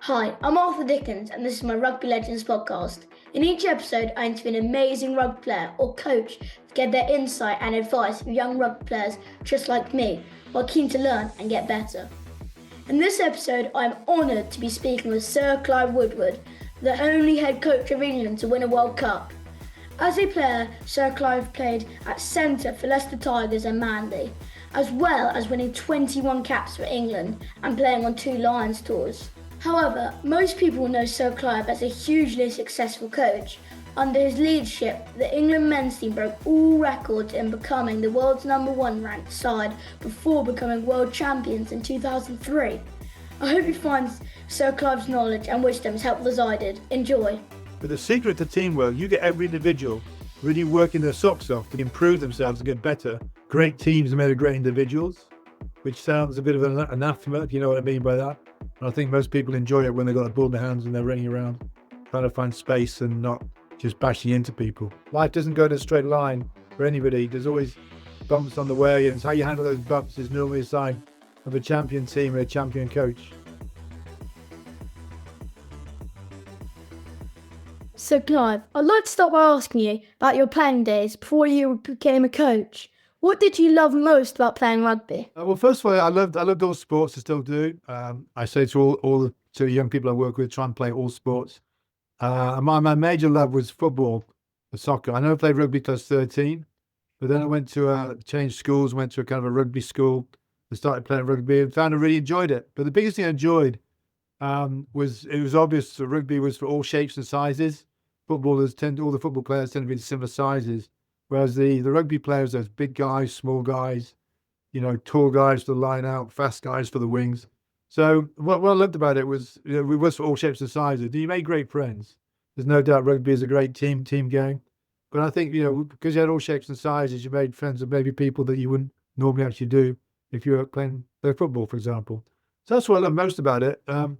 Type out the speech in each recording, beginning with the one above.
Hi, I'm Arthur Dickens, and this is my Rugby Legends podcast. In each episode, I interview an amazing rugby player or coach to get their insight and advice for young rugby players just like me, who are keen to learn and get better. In this episode, I'm honoured to be speaking with Sir Clive Woodward, the only head coach of England to win a World Cup. As a player, Sir Clive played at centre for Leicester Tigers and Manly, as well as winning 21 caps for England and playing on 2 Lions tours. However, most people know Sir Clive as a hugely successful coach. Under his leadership, the England men's team broke all records in becoming the world's #1 ranked side before becoming world champions in 2003. I hope you find Sir Clive's knowledge and wisdom as helpful as I did. Enjoy. But the secret to teamwork, you get every individual really working their socks off to improve themselves and get better. Great teams are made of great individuals, which sounds a bit of an anathema, if you know what I mean by that. And I think most people enjoy it when they've got a ball in their hands and they're running around, trying to find space and not just bashing into people. Life doesn't go in a straight line for anybody. There's always bumps on the way, and it's how you handle those bumps is normally a sign of a champion team and a champion coach. So Clive, I'd like to start by asking you about your playing days before you became a coach. What did you love most about playing rugby? Well, first of all, I loved all sports. I still do. I say to all the young people I work with, try and play all sports. My major love was football, soccer. I never played rugby till I was 13, but then I went to changed schools, went to a kind of a rugby school. I started playing rugby and found I really enjoyed it. But the biggest thing I enjoyed was it was obvious that rugby was for all shapes and sizes. All the football players tend to be similar sizes, whereas the rugby players, those big guys, small guys, tall guys for the line out, fast guys for the wings. So what I loved about it was, we was for all shapes and sizes. You made great friends. There's no doubt rugby is a great team game. But I think, because you had all shapes and sizes, you made friends with maybe people that you wouldn't normally actually do if you were playing football, for example. So that's what I love most about it. And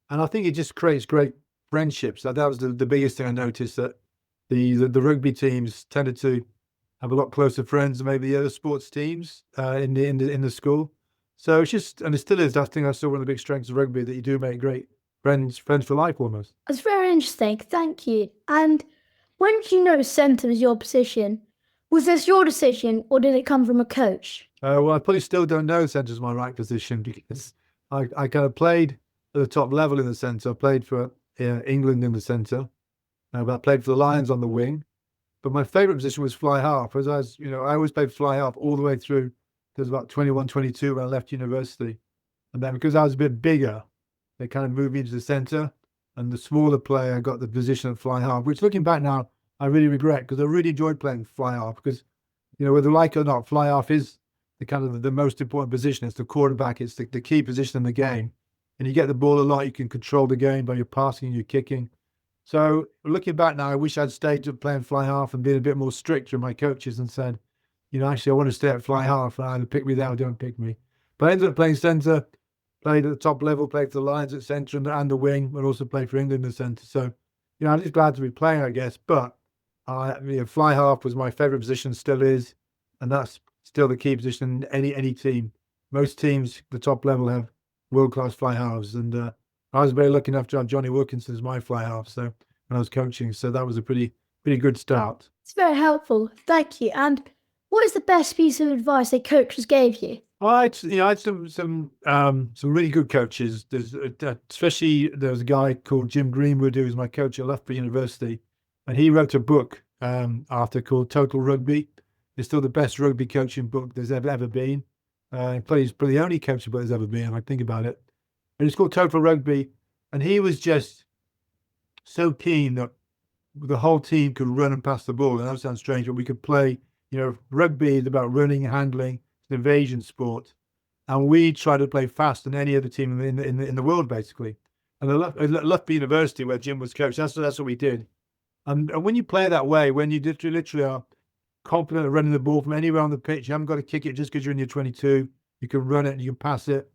I think it just creates great friendships. That was the biggest thing I noticed, that the rugby teams tended to have a lot closer friends than maybe the other sports teams in the school. So it's just, and it still is, I think that's still one of the big strengths of rugby, that you do make great friends for life almost. That's very interesting, thank you. And when did you know centre was your position? Was this your decision or did it come from a coach? Well, I probably still don't know centre's my right position, because I kind of played at the top level in the centre. I played for England in the centre, but I played for the Lions on the wing. But my favourite position was fly half, as I always played fly half all the way through. There was about 21, 22 when I left university. And then because I was a bit bigger, they kind of moved me into the centre, and the smaller player got the position of fly half, which looking back now, I really regret, because I really enjoyed playing fly half, because, whether you like it or not, fly half is the kind of the most important position. It's the quarterback, it's the key position in the game. And you get the ball a lot, you can control the game by your passing and your kicking. So looking back now, I wish I'd stayed to playing fly half and been a bit more strict with my coaches and said, actually I want to stay at fly half, and either pick me there or don't pick me. But I ended up playing centre, played at the top level, played for the Lions at centre and the wing, but also played for England in the centre. So, I'm just glad to be playing, I guess. But fly half was my favourite position, still is, and that's still the key position in any team. Most teams, the top level, have world-class fly halves, and I was very lucky enough to have Johnny Wilkinson as my fly half, so when I was coaching, so that was a pretty good start. It's very helpful, thank you. And what is the best piece of advice a coach has gave you? I had some really good coaches. Especially there was a guy called Jim Greenwood, who was my coach at Loughborough University, and he wrote a book after called Total Rugby. It's still the best rugby coaching book there's ever been. He's probably the only coaching book there's ever been, I think about it. And it's called Total Rugby, and he was just so keen that the whole team could run and pass the ball. And that sounds strange, but we could play. Rugby is about running, handling. It's an invasion sport, and we try to play fast than any other team in the world, basically. And at Loughborough University, where Jim was coach, that's what we did. And when you play that way, when you literally are confident of running the ball from anywhere on the pitch, you haven't got to kick it just because you're in your 22. You can run it and you can pass it.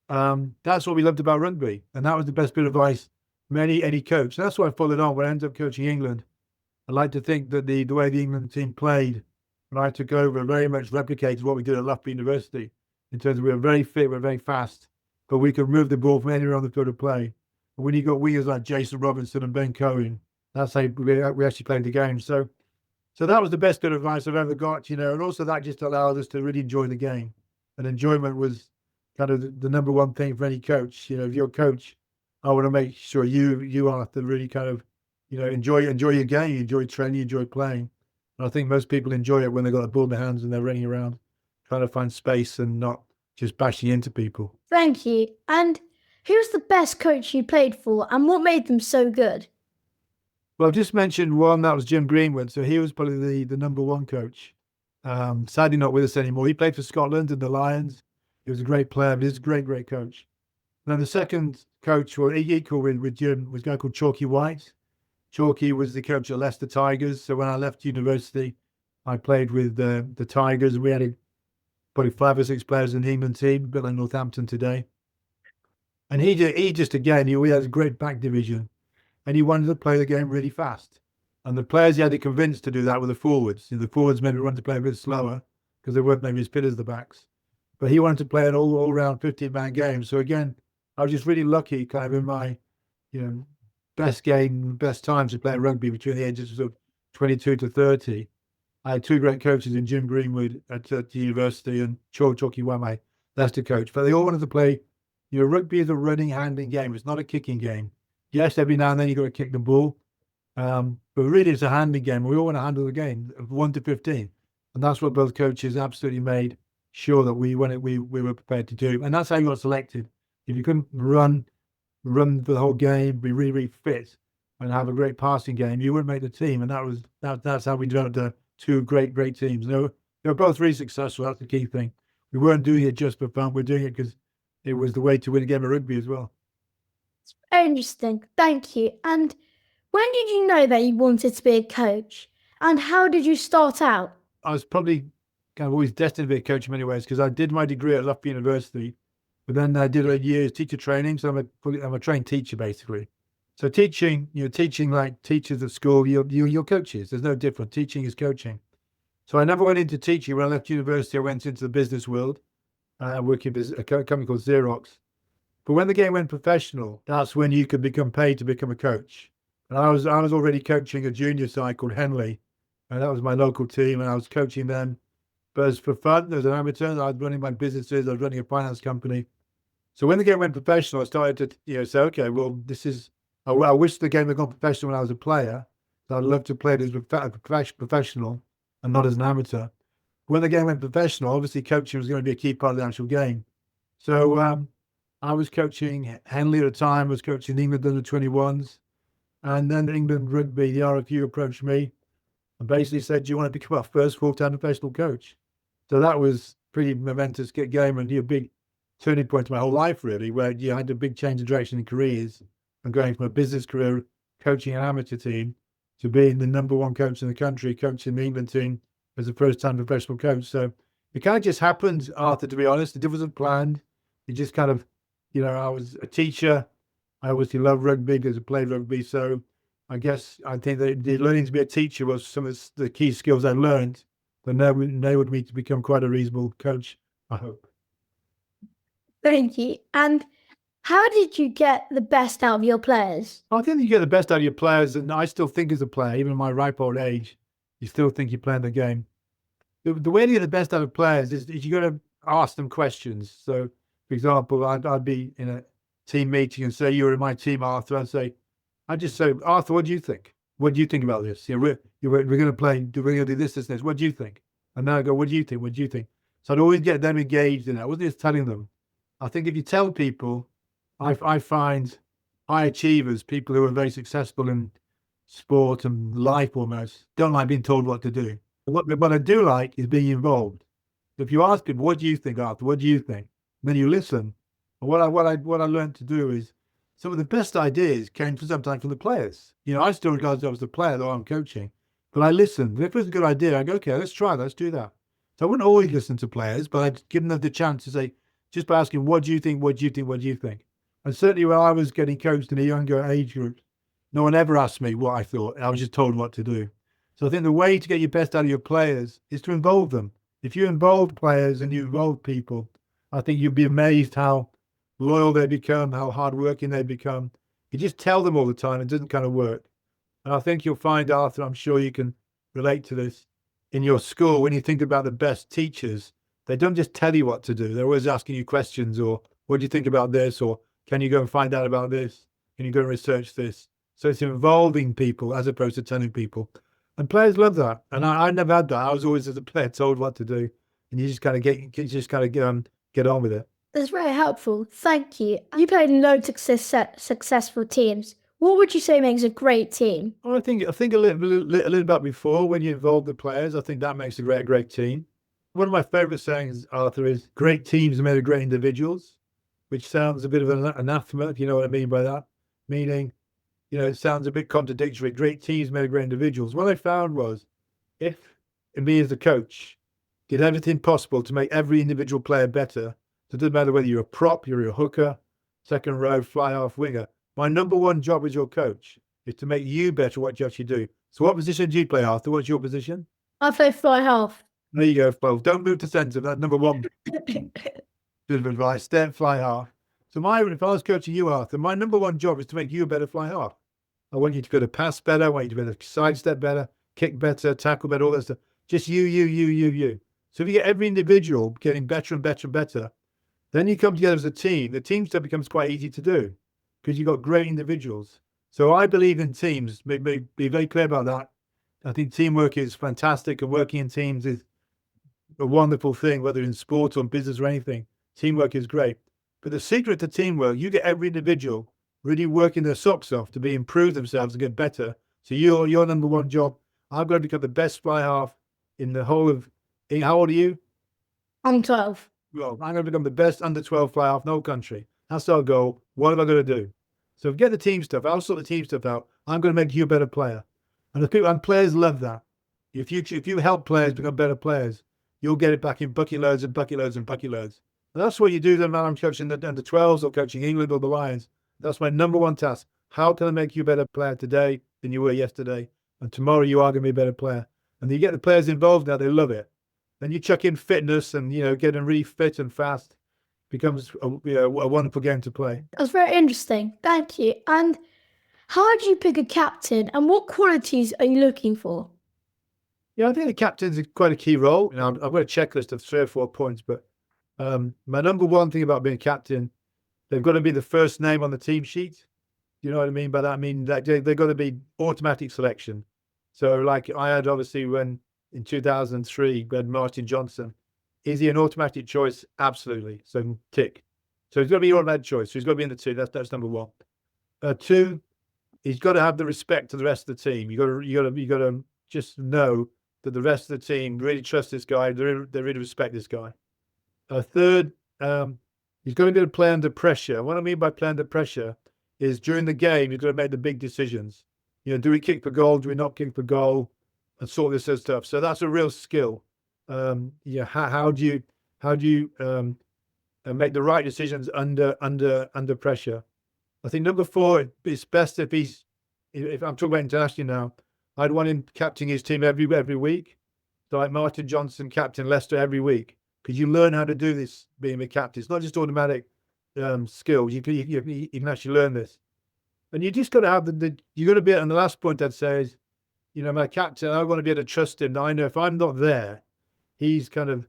That's what we loved about rugby, and that was the best bit of advice from any coach. And that's what I followed on when I ended up coaching England. I like to think that the way the England team played when I took over very much replicated what we did at Loughborough University, in terms of we were very fit, we were very fast, but we could move the ball from anywhere on the field of play. And when you got wingers like Jason Robinson and Ben Cohen, that's how we actually played the game. So that was the best bit of advice I've ever got, and also that just allowed us to really enjoy the game. And enjoyment was kind of the number one thing for any coach. If you're a coach, I want to make sure you are to really kind of, enjoy your game, enjoy training, enjoy playing. And I think most people enjoy it when they've got a ball in their hands and they're running around trying to find space and not just bashing into people. Thank you. And who's the best coach you played for and what made them so good? Well, I've just mentioned one, that was Jim Greenwood. So he was probably the number one coach. Sadly not with us anymore. He played for Scotland and the Lions. He was a great player, but he's a great, great coach. And then the second coach, well, equal with Jim, was a guy called Chalky White. Chalky was the coach at Leicester Tigers. So when I left university, I played with the Tigers. We had probably 5 or 6 players in the England team, built in Northampton today. And he just, again, he had a great back division. And he wanted to play the game really fast. And the players he had to convince to do that were the forwards. The forwards maybe wanted to play a bit slower because they weren't maybe as fit as the backs. But he wanted to play an all-round 15-man game. So again, I was just really lucky kind of in my, best times to play rugby between the ages of 22 to 30. I had 2 great coaches in Jim Greenwood at the university and Chalky White, my Leicester coach. But they all wanted to play, rugby is a running, handling game. It's not a kicking game. Yes, every now and then you've got to kick the ball. But really it's a handling game. We all want to handle the game of 1 to 15. And that's what both coaches absolutely made sure that we were prepared to do. And that's how you got selected. If you couldn't run for the whole game, be really, really fit and have a great passing game, you wouldn't make the team. And that's how we developed 2 great teams. They were both really successful. That's the key thing. We weren't doing it just for fun. We're doing it because it was the way to win a game of rugby as well. It's very interesting. Thank you. And when did you know that you wanted to be a coach? And how did you start out? I was probably kind of always destined to be a coach in many ways because I did my degree at Loughborough University, but then I did a year's teacher training. So I'm a trained teacher basically. So teaching like teachers at school, you're coaches. There's no different. Teaching is coaching. So I never went into teaching. When I left university, I went into the business world. Working at a company called Xerox. But when the game went professional, that's when you could become paid to become a coach. And I was already coaching a junior side called Henley, and that was my local team, and I was coaching them. But as for fun, as an amateur, I was running my businesses. I was running a finance company. So when the game went professional, I started to say, okay, well, I wish the game had gone professional when I was a player. So I'd love to play it as a professional and not as an amateur. When the game went professional, obviously coaching was going to be a key part of the actual game. So I was coaching Henley at the time, was coaching England under 21s. And then England Rugby, the RFU approached me and basically said, do you want to become our first full-time professional coach? So that was pretty momentous game and a big turning point in my whole life, really, where you had a big change of direction in careers and going from a business career coaching an amateur team to being the number one coach in the country, coaching the England team as a first-time professional coach. So it kind of just happened, Arthur, to be honest. It wasn't planned. It just kind of, I was a teacher. I obviously love rugby because I played rugby. So I think that learning to be a teacher was some of the key skills I learned that enabled me to become quite a reasonable coach, I hope. Thank you. And how did you get the best out of your players? I think you get the best out of your players, and I still think as a player, even in my ripe old age, you still think you're playing the game. The way to get the best out of players is you got to ask them questions. So, for example, I'd be in a team meeting and say, you're in my team, Arthur. I'd just say, Arthur, what do you think? What do you think about this? We're going to play, we're going to do this. What do you think? And then I go, what do you think? What do you think? So I'd always get them engaged in that. I wasn't just telling them. I think if you tell people, I find high achievers, people who are very successful in sport and life almost, don't like being told what to do. What I do like is being involved. If you ask people, what do you think, Arthur? What do you think? And then you listen. And what I learned to do is some of the best ideas came sometimes from the players. I still regard myself as the player, though I'm coaching. But I listen. If it's a good idea, I go, okay, let's try that. Let's do that. So I wouldn't always listen to players, but I'd give them the chance to say, just by asking, what do you think? What do you think? What do you think? And certainly when I was getting coached in a younger age group, no one ever asked me what I thought. I was just told what to do. So I think the way to get your best out of your players is to involve them. If you involve players and you involve people, I think you'd be amazed how loyal they become, how hardworking they become. You just tell them all the time, it doesn't kind of work. And I think you'll find, Arthur, I'm sure you can relate to this, in your school, when you think about the best teachers, they don't just tell you what to do. They're always asking you questions, or what do you think about this? Or can you go and find out about this? Can you go and research this? So it's involving people as opposed to telling people. And players love that. And I never had that. I was always, as a player, told what to do. And you just kind of get on with it. That's very helpful. Thank you. You played in loads of successful teams. What would you say makes a great team? Well, I think a little about before, when you involve the players, I think that makes a great team. One of my favourite sayings, Arthur, is great teams are made of great individuals, which sounds a bit of an anathema, if you know what I mean by that. Meaning, it sounds a bit contradictory. Great teams made of great individuals. What I found was, if me as the coach did everything possible to make every individual player better, so it doesn't matter whether you're a prop, you're a hooker, second row, fly half, winger. My number one job as your coach is to make you better what you actually do. So what position do you play, Arthur? What's your position? I play fly half. There you go, Flo. Don't move to centre. That's number one. Bit of advice. Stay and fly half. So if I was coaching you, Arthur, my number one job is to make you a better fly half. I want you to be able to pass better. I want you to be able to sidestep better, kick better, tackle better, all that stuff. Just you. So if you get every individual getting better and better and better, then you come together as a team. The team stuff becomes quite easy to do because you've got great individuals. So I believe in teams. Be very clear about that. I think teamwork is fantastic, and working in teams is a wonderful thing, whether in sport or business or anything. Teamwork is great. But the secret to teamwork, you get every individual really working their socks off to improve themselves and get better. So your number one job, I've got to become the best fly half in the whole of, how old are you? I'm 12. Well, I'm going to become the best under 12 fly half in the whole country. That's our goal. What am I going to do? So get the team stuff. I'll sort the team stuff out. I'm going to make you a better player. And players love that. If you help players become better players, you'll get it back in bucket loads and bucket loads and bucket loads. And that's what you do then when I'm coaching the under 12s or coaching England or the Lions. That's my number one task. How can I make you a better player today than you were yesterday? And tomorrow you are going to be a better player. And you get the players involved now, they love it. Then you chuck in fitness and, getting really fit and fast. Becomes a wonderful game to play. That's very interesting. Thank you. And how do you pick a captain, and what qualities are you looking for? Yeah, I think the captain's quite a key role. I've got a checklist of 3 or 4 points, but my number one thing about being captain, they've got to be the first name on the team sheet. You know what I mean by that? I mean that they've got to be automatic selection. So like I had, obviously, when in 2003, we had Martin Johnson. Is he an automatic choice? Absolutely. So tick. So he's got to be an automatic choice. So he's got to be in the 2. That's number 1. 2, he's got to have the respect to the rest of the team. You got to just know that the rest of the team really trust this guy. They really respect this guy. 3rd, he's got to be able to play under pressure. What I mean by play under pressure is during the game, you've got to make the big decisions. Do we kick for goal? Do we not kick for goal? And sort this sort of stuff. So that's a real skill. How do you make the right decisions under pressure? I think number 4, it's best if I'm talking about internationally now, I'd want him captaining his team every week. So like Martin Johnson captain Leicester every week, because you learn how to do this being a captain. It's not just automatic skills. You can actually learn this, and you just got to have you got to be. And the last point I'd say is, my captain, I want to be able to trust him. I know if I'm not there, he's kind of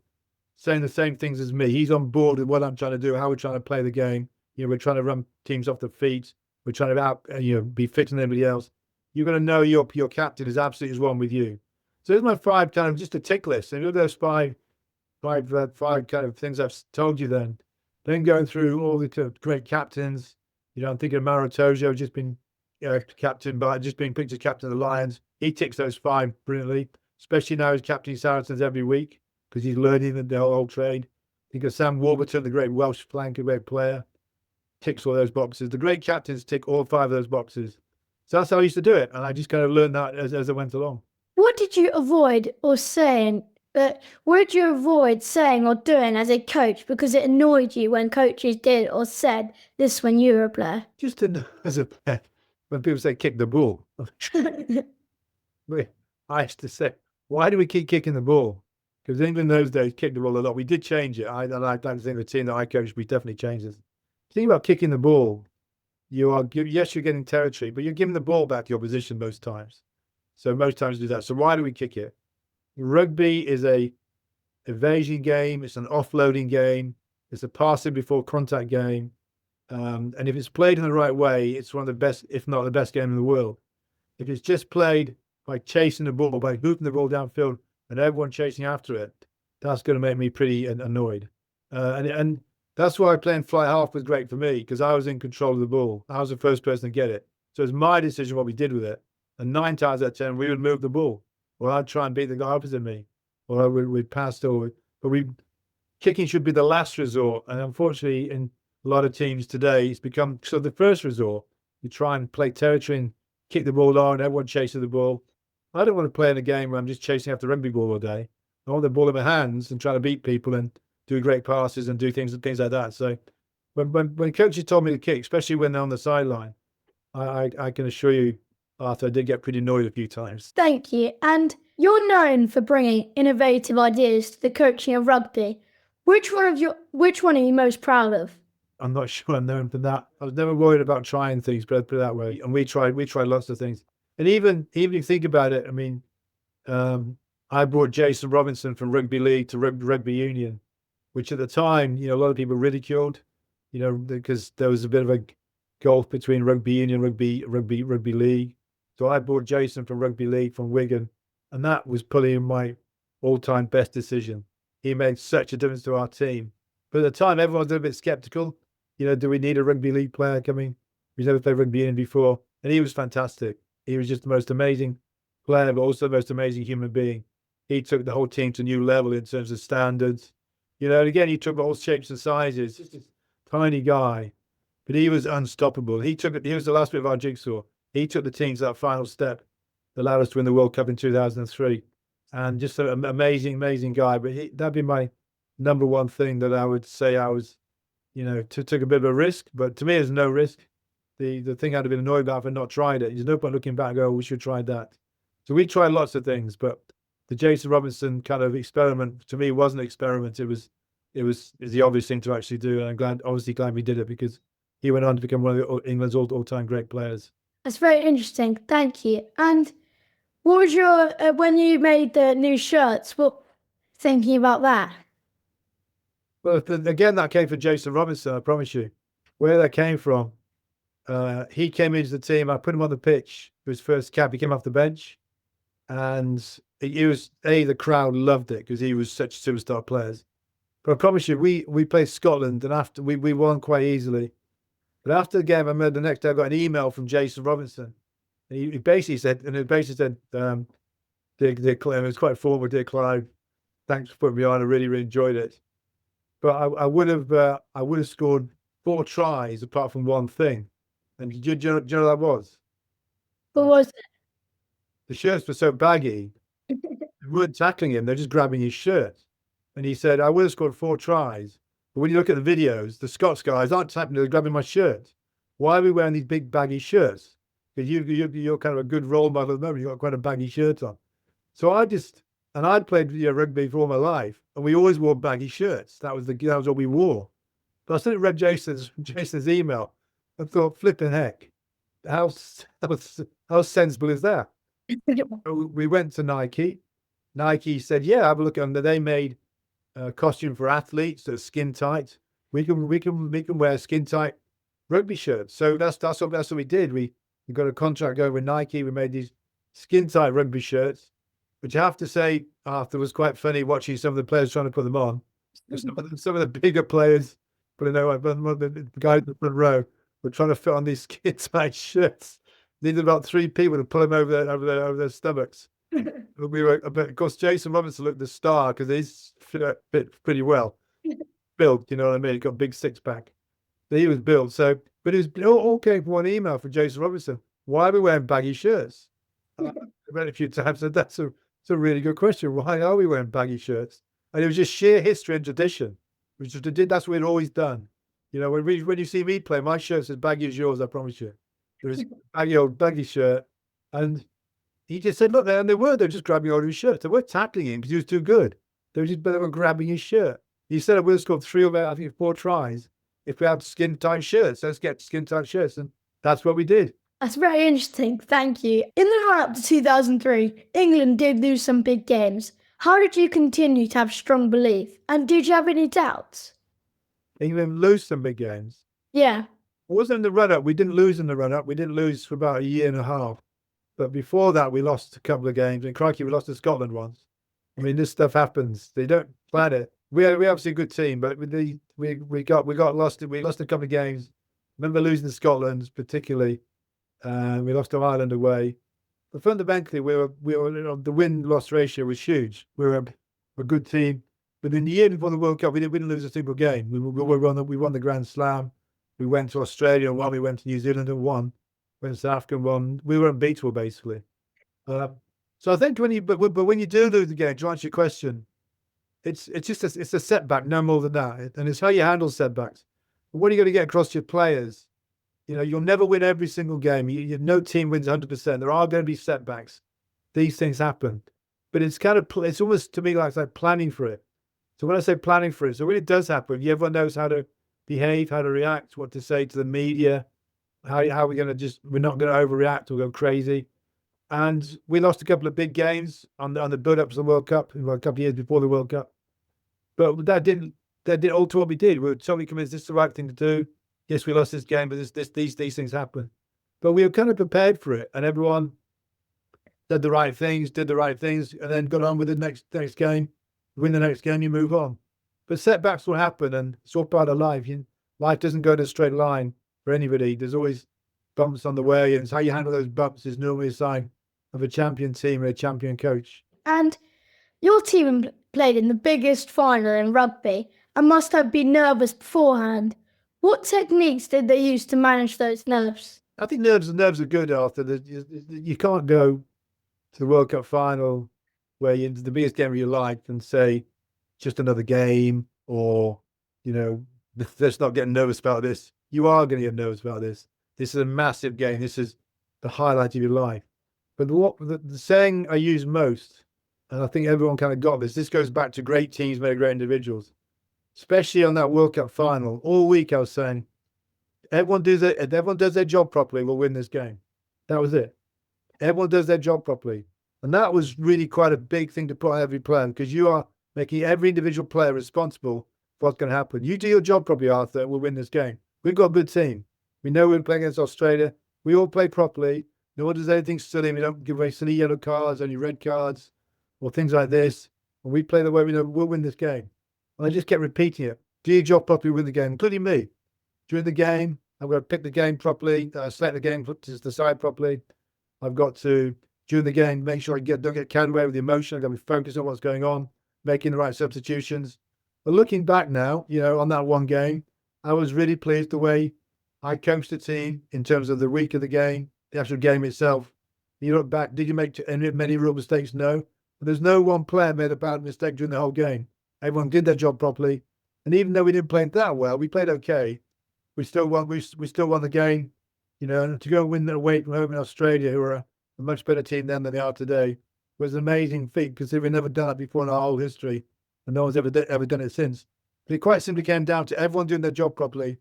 saying the same things as me. He's on board with what I'm trying to do, how we're trying to play the game. We're trying to run teams off the feet. We're trying to be fit than everybody else. You're going to know your captain is absolutely as one with you. So there's my 5 kind of just a tick list. And those five kind of things I've told you then going through all the great captains. I'm thinking of Mauro Tojo, just been picked as captain of the Lions. He ticks those 5 brilliantly, especially now he's captaining Saracens every week because he's learning the whole trade. Think of Sam Warburton, the great Welsh flanker, great player, ticks all those boxes. The great captains tick all 5 of those boxes. So that's how I used to do it, and I just kind of learned that as I went along. What did you avoid saying or doing as a coach because it annoyed you when coaches did or said this when you were a player? Just as a player, when people say kick the ball, I used to say, why do we keep kicking the ball? Because England those days kicked the ball a lot. We did change it. I don't think the team that I coached, we definitely changed it thing about kicking the ball, yes, you're getting territory, but you're giving the ball back to your position most times. So most times do that. So why do we kick it? Rugby is a evasion game. It's an offloading game. It's a passing before contact game. And if it's played in the right way, it's one of the best, if not the best game in the world. If it's just played by chasing the ball, by hooping the ball downfield and everyone chasing after it, that's going to make me pretty annoyed. And that's why playing fly half was great for me, because I was in control of the ball. I was the first person to get it. So it's my decision what we did with it. And 9 times out of 10, we would move the ball, or I'd try and beat the guy opposite me, or we'd pass over. But kicking should be the last resort. And unfortunately, in a lot of teams today, it's become the first resort. You try and play territory and kick the ball on, everyone chases the ball. I don't want to play in a game where I'm just chasing after rugby ball all day. I want the ball in my hands and try to beat people and do great passes and do things like that. So when coaches told me to kick, especially when they're on the sideline, I can assure you, Arthur, I did get pretty annoyed a few times. Thank you. And you're known for bringing innovative ideas to the coaching of rugby. Which one are you most proud of? I'm not sure I'm known for that. I was never worried about trying things, but put it that way. And we tried lots of things. And even if you think about it, I mean, I brought Jason Robinson from Rugby League to Rugby Union, which at the time, a lot of people ridiculed, because there was a bit of a gulf between Rugby Union, Rugby League. So I brought Jason from Rugby League from Wigan, and that was probably my all-time best decision. He made such a difference to our team. But at the time, everyone was a bit skeptical. Do we need a Rugby League player coming? We've never played Rugby Union before. And he was fantastic. He was just the most amazing player, but also the most amazing human being. He took the whole team to a new level in terms of standards. And again, he took all shapes and sizes. Just a tiny guy, but he was unstoppable. He was the last bit of our jigsaw. He took the team to that final step that allowed us to win the World Cup in 2003. And just an amazing, amazing guy. But that'd be my number one thing that I would say I was, took a bit of a risk. But to me, there's no risk. The thing I'd have been annoyed about if I'd not tried it. There's no point looking back and go, we should try that. So we tried lots of things, but the Jason Robinson kind of experiment to me wasn't an experiment. It was the obvious thing to actually do. And I'm obviously glad we did it, because he went on to become one of England's all-time great players. That's very interesting. Thank you. And what was your, when you made the new shirts, what thinking about that? Well, again, that came from Jason Robinson, I promise you. Where that came from, he came into the team. I put him on the pitch for his first cap. He came off the bench, and the crowd loved it because he was such superstar players. But I promise you, we played Scotland, and after we won quite easily. But after the game, the next day I got an email from Jason Robinson. And he basically said, Dear Clive, it was quite formal, Dear Clive, thanks for putting me on. I really, really enjoyed it. But I would have scored 4 tries apart from one thing. And do you know what that was? What was it? The shirts were so baggy, they weren't tackling him, they're just grabbing his shirt. And he said, I would have scored 4 tries. But when you look at the videos, the Scots guys aren't tapping, they're grabbing my shirt. Why are we wearing these big baggy shirts? Because you're kind of a good role model at the moment. You've got quite a baggy shirt on. So I'd played rugby for all my life, and we always wore baggy shirts. That was what we wore. But I suddenly read Jason's email and thought, flipping heck, how sensible is that? We went to Nike. Nike said, yeah, have a look at them. They made a costume for athletes that's skin tight. We can wear skin tight rugby shirts. So that's what we did. We got a contract going with Nike. We made these skin tight rugby shirts, which I have to say, Arthur, was quite funny watching some of the players trying to put them on. Some of the bigger players, but the guys in the front row were trying to fit on these skin tight shirts. Needed about 3 people to pull them over their stomachs. But of course, Jason Robinson looked the star because he's fit pretty well built. You know what I mean? He got a big 6-pack. So he was built. So, but it all came from one email from Jason Robinson. Why are we wearing baggy shirts? I read it a few times. So that's a really good question. Why are we wearing baggy shirts? And it was just sheer history and tradition. That's what we'd always done. When you see me play, my shirt's as baggy as yours. I promise you. There was a baggy shirt, and he just said, look, and they were just grabbing all his shirts. They weren't tackling him because he was too good. They were grabbing his shirt. He said I would have scored 4 tries if we have skin tight shirts, let's get skin tight shirts. And that's what we did. That's very interesting. Thank you. In the run up to 2003, England did lose some big games. How did you continue to have strong belief? And did you have any doubts? England lose some big games. Yeah. It wasn't in the run up. We didn't lose in the run up. We didn't lose for about a year and a half. But before that, we lost a couple of games. And crikey, we lost to Scotland once. I mean, this stuff happens. They don't plan it. We obviously a good team, but we got lost. We lost a couple of games. Remember losing to Scotland, particularly. We lost to Ireland away. But fundamentally, we were the win-loss ratio was huge. We were a good team. But in the year before the World Cup, we didn't lose a single game. We won the Grand Slam. We went to Australia and won. We went to New Zealand and won. Went to South Africa and won. We were unbeatable, basically. So I think when you do lose the game, to answer your question, it's a setback, no more than that. And it's how you handle setbacks. But what are you going to get across to your players? You'll never win every single game. No team wins 100%. There are going to be setbacks. These things happen. But it's almost to me like planning for it. So when I say planning for it, so when it does happen, everyone knows how to behave, how to react, what to say to the media, how we're not going to overreact or go crazy. And we lost a couple of big games on the build-up to the World Cup, a couple of years before the World Cup. But that didn't alter what we did. We were totally convinced this is the right thing to do. Yes, we lost this game, but these things happen. But we were kind of prepared for it, and everyone did the right things, and then got on with the next game. Win the next game, you move on. But setbacks will happen, and it's all part of life. Life doesn't go in a straight line for anybody. There's always bumps on the way, and it's how you handle those bumps is normally a sign of a champion team and a champion coach. And your team played in the biggest final in rugby and must have been nervous beforehand. What techniques did they use to manage those nerves? I think nerves are good, Arthur. You can't go to the World Cup final where it's the biggest game of your life and say, just another game, or, let's not get nervous about this. You are going to get nervous about this. This is a massive game. This is the highlight of your life. But the saying I use most, and I think everyone kind of got this goes back to great teams made of great individuals. Especially on that World Cup final, all week I was saying, if everyone does their job properly, we'll win this game. That was it. Everyone does their job properly. And that was really quite a big thing to put on every player, because you are making every individual player responsible for what's going to happen. You do your job properly, Arthur, and we'll win this game. We've got a good team. We know we're playing against Australia. We all play properly. No one does anything silly. We don't give away silly yellow cards, only red cards, or things like this. When we play the way we know, we'll win this game. And I just kept repeating it. Do your job properly, win the game, including me. During the game, I've got to pick the game properly, select the game to decide properly. I've got to, during the game, make sure I don't get carried away with the emotion. I've got to be focused on what's going on, making the right substitutions. But looking back now, on that one game, I was really pleased the way I coached the team in terms of the week of the game, the actual game itself. You look back, did you make many real mistakes? No. But there's no one player made a bad mistake during the whole game. Everyone did their job properly. And even though we didn't play that well, we played okay. We still won the game. And to go and win away from home in Australia, who are a much better team then than they are today, was an amazing feat, considering we've never done it before in our whole history. And no one's ever done it since. But it quite simply came down to everyone doing their job properly.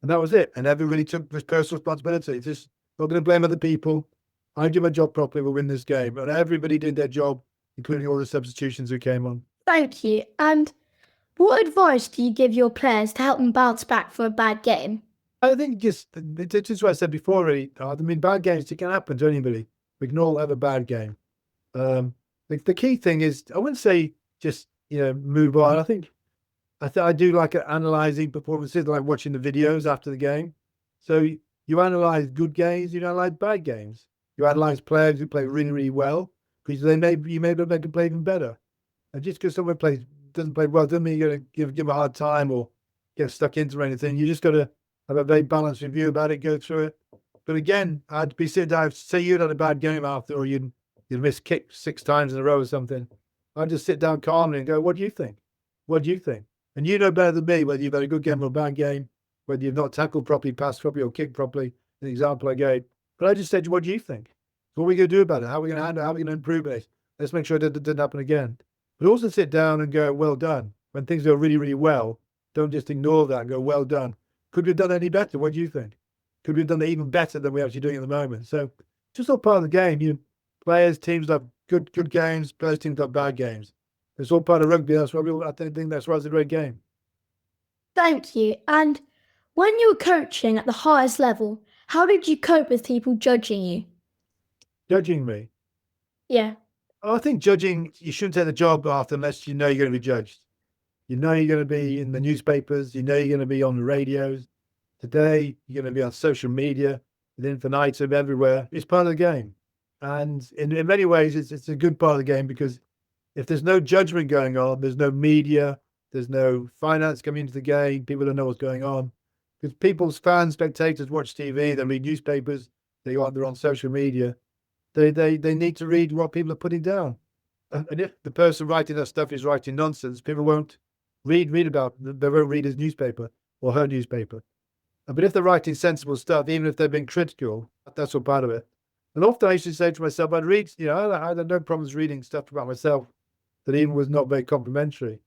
And that was it. And everybody took personal responsibility. It's just not going to blame other people. I do my job properly, we'll win this game. And everybody did their job, including all the substitutions who came on. Thank you. And what advice do you give your players to help them bounce back from a bad game? I think it's what I said before, really. I mean, bad games, it can happen to anybody. We can all have a bad game. The key thing is, I wouldn't say just, move on. I think I do like analysing performances, like watching the videos after the game. So you analyse good games, you analyse bad games. You analyse players who play really, really well, because you may be able to make them play even better. And just because someone doesn't play well, doesn't mean you're going to give them a hard time or get stuck into anything. You just got to have a very balanced review about it, go through it. But again, I'd be sitting down, say you'd had a bad game after, or you'd missed kicks 6 times in a row or something. I'd just sit down calmly and go, what do you think? What do you think? And you know better than me whether you've had a good game or a bad game, whether you've not tackled properly, passed properly, or kicked properly, the example I gave. But I just said, what do you think? What are we going to do about it? How are we going to handle it? How are we going to improve it? Let's make sure it didn't happen again. But also sit down and go, well done. When things go really, really well, don't just ignore that and go, well done. Could we have done any better? What do you think? Could we have done it even better than we're actually doing at the moment? So just all part of the game. Players, teams have good games, players, teams have bad games. It's all part of rugby. That's why I think that's why it's a great game. Thank you. And when you were coaching at the highest level, how did you cope with people judging you? Judging me. Yeah. I think judging, you shouldn't take the job after unless you know you're going to be judged. You know you're going to be in the newspapers. You know you're going to be on the radios. Today, you're going to be on social media, with infinitum everywhere. It's part of the game. And in many ways, it's a good part of the game because if there's no judgment going on, there's no media, there's no finance coming into the game, people don't know what's going on. Because people's fans, spectators watch TV, they read newspapers, they're on social media. They need to read what people are putting down. And if the person writing that stuff is writing nonsense, people won't read about it. They won't read his newspaper or her newspaper. But if they're writing sensible stuff, even if they're being critical, that's all part of it. And often I used to say to myself, I'd read, I had no problems reading stuff about myself that even was not very complimentary.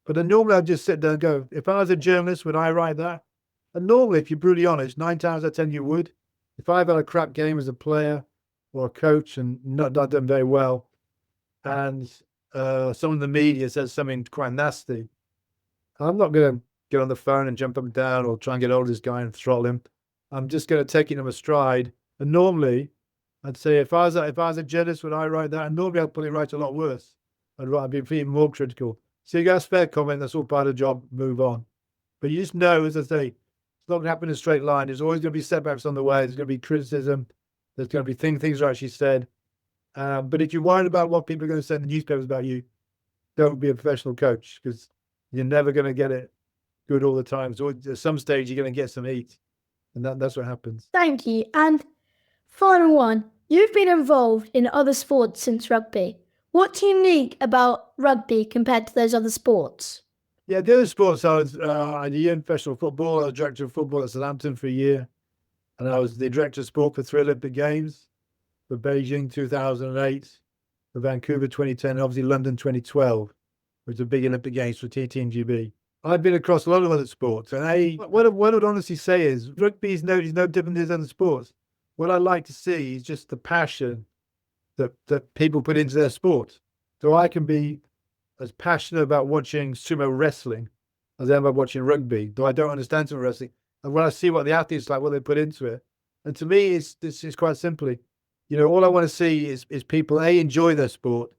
But then normally I'd just sit there and go, if I was a journalist, would I write that? And normally, if you're brutally honest, 9 times out of 10 you would. If I've had a crap game as a player or a coach and not done very well, and some of the media says something quite nasty, I'm not going to get on the phone and jump up and down or try and get hold of this guy and throttle him. I'm just going to take it in a stride. And normally, I'd say if I was a journalist, would I write that? And normally I'd probably write a lot worse. I'd be even more critical. So you got a spare comment, that's all part of the job, move on. But you just know, as I say, it's not going to happen in a straight line. There's always going to be setbacks on the way. There's going to be criticism. There's going to be things are actually said. But if you're worried about what people are going to say in the newspapers about you, don't be a professional coach because you're never going to get it good all the time. So at some stage, you're going to get some heat. And that's what happens. Thank you. And final one, you've been involved in other sports since rugby. What's unique about rugby compared to those other sports? Yeah, the other sports, I was a year in professional football. I was director of football at Southampton for a year. And I was the director of sport for 3 Olympic Games, for Beijing 2008, for Vancouver 2010, and obviously London 2012, which was a big Olympic Games for TTNGB. I've been across a lot of other sports. And what I'd honestly say is rugby is no different than other sports. What I like to see is just the passion that people put into their sport. So I can be as passionate about watching sumo wrestling as I am about watching rugby, though I don't understand sumo wrestling. And when I see what the athletes like, what they put into it, and to me, it's quite simply, all I want to see is people enjoy their sport,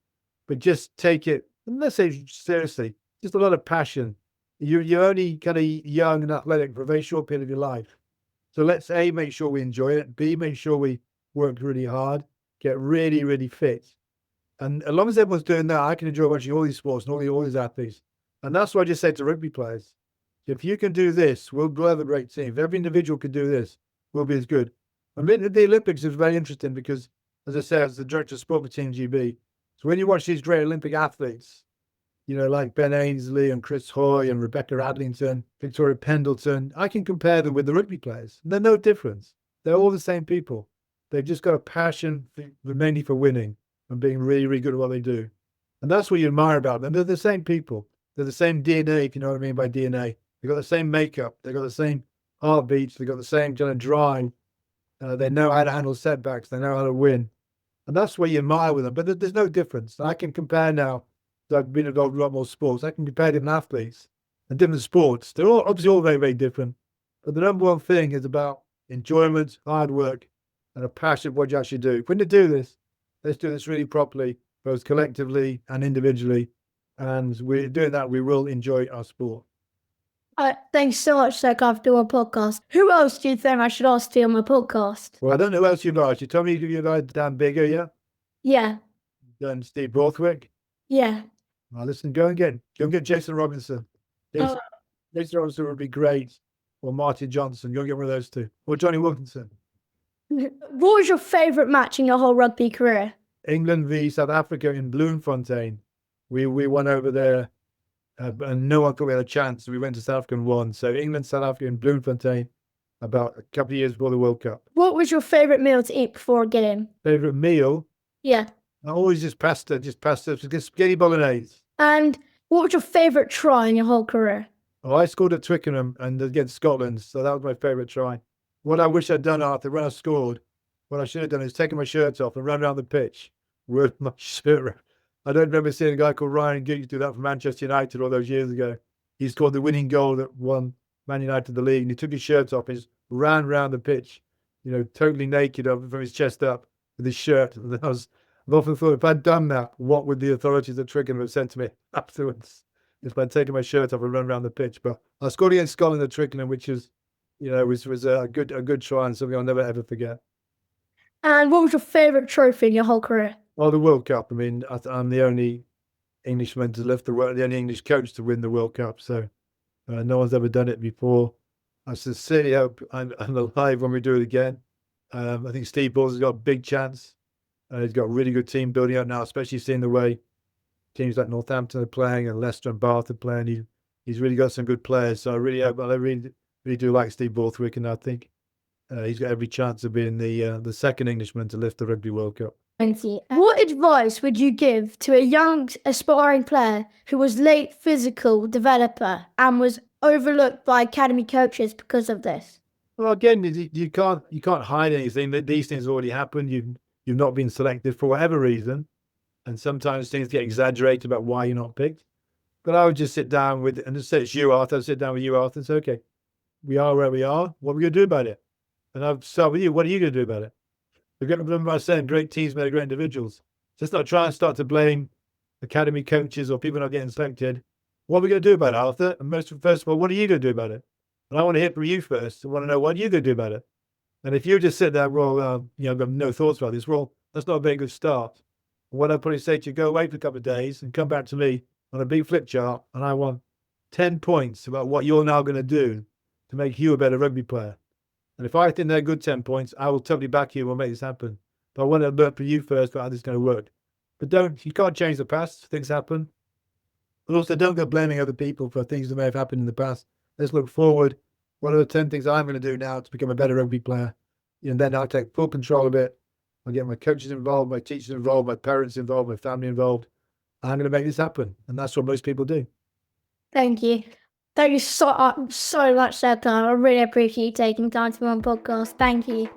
but just take it, let's say seriously, just a lot of passion. You're only kind of young and athletic for a very short period of your life. So let's A, make sure we enjoy it. B, make sure we work really hard, get really, really fit. And as long as everyone's doing that, I can enjoy watching all these sports and all these athletes. And that's what I just say to rugby players. If you can do this, we'll have a great team. If every individual can do this, we'll be as good. And the Olympics is very interesting because, as I say, as the director of sport for Team GB, so when you watch these great Olympic athletes, like Ben Ainsley and Chris Hoy and Rebecca Adlington, Victoria Pendleton, I can compare them with the rugby players. They're no difference. They're all the same people. They've just got a passion, mainly for winning and being really, really good at what they do. And that's what you admire about them. They're the same people. They're the same DNA, if you know what I mean by DNA. They've got the same makeup. They've got the same heartbeats. They've got the same kind of drive. They know how to handle setbacks. They know how to win. And that's what you admire with them. But there's no difference. I can compare now. I've been involved in a lot more sports. I can compare different athletes and different sports. They're obviously all very, very different. But the number one thing is about enjoyment, hard work, and a passion for what you actually do. When you do this, let's do this really properly, both collectively and individually. And we're doing that, we will enjoy our sport. Thanks so much, Sir Clive, for doing my podcast. Who else do you think I should ask to be on my podcast? Well, I don't know who else you'd like. You told me you like Dan Bigger, yeah? Yeah. Dan Steve Borthwick? Yeah. Well, listen, go and get Jason Robinson. Jason Robinson would be great. Or Martin Johnson. Go and get one of those two. Or Johnny Wilkinson. What was your favourite match in your whole rugby career? England v South Africa in Bloemfontein. We won over there, and no one thought we had a chance. We went to South Africa and won. So England, South Africa in Bloemfontein, about a couple of years before the World Cup. What was your favourite meal to eat before a game? Favourite meal? Yeah. Always just pasta, just spaghetti bolognese. And what was your favourite try in your whole career? Oh, I scored at Twickenham and against Scotland, so that was my favourite try. What I wish I'd done, Arthur, when I scored, what I should have done is taken my shirt off and run around the pitch with my shirt. I don't remember seeing a guy called Ryan Giggs do that for Manchester United all those years ago. He scored the winning goal that won Man United the league, and he took his shirt off and just ran around the pitch, totally naked from his chest up with his shirt. And I've often thought, if I'd done that, what would the authorities at Twickenham have said to me afterwards? If I'd taken my shirt off and run around the pitch. But I scored against Scotland at Twickenham, which was a good try and something I'll never ever forget. And what was your favourite trophy in your whole career? Oh, the World Cup. I mean, I'm the only Englishman to lift the only English coach to win the World Cup. So no one's ever done it before. I sincerely hope I'm alive when we do it again. I think Steve Ball's has got a big chance. He's got a really good team building up now, especially seeing the way teams like Northampton are playing and Leicester and Bath are playing. He's really got some good players. So I really do like Steve Borthwick, and I think he's got every chance of being the second Englishman to lift the Rugby World Cup. Thank you. What advice would you give to a young aspiring player who was late physical developer and was overlooked by academy coaches because of this? Well, again, you can't hide anything. These things already happened. You've not been selected for whatever reason, and sometimes things get exaggerated about why you're not picked. But I would just sit down and just say, it's you, Arthur. I'd sit down with you, Arthur, and say, okay, we are where we are. What are we going to do about it? And I'll start with you. What are you going to do about it? Remember I was saying, great teams make great individuals. Just not try and start to blame academy coaches or people not getting selected. What are we going to do about it, Arthur? And first of all, what are you going to do about it? And I want to hear from you first. I want to know, what are you going to do about it? And if you just sit there, well, I've got no thoughts about this, well, that's not a very good start. What I'd probably say to you, go away for a couple of days and come back to me on a big flip chart, and I want 10 points about what you're now going to do to make you a better rugby player. And if I think they're good 10 points, I will totally back you and we'll make this happen. But I want to learn from you first about how this is going to work. But you can't change the past. Things happen. But also, don't go blaming other people for things that may have happened in the past. Let's look forward. What are the 10 things I'm going to do now to become a better rugby player? And then I'll take full control of it. I'll get my coaches involved, my teachers involved, my parents involved, my family involved. I'm going to make this happen. And that's what most people do. Thank you. Thank you so much, Sir Clive. I really appreciate you taking time to be on the podcast. Thank you.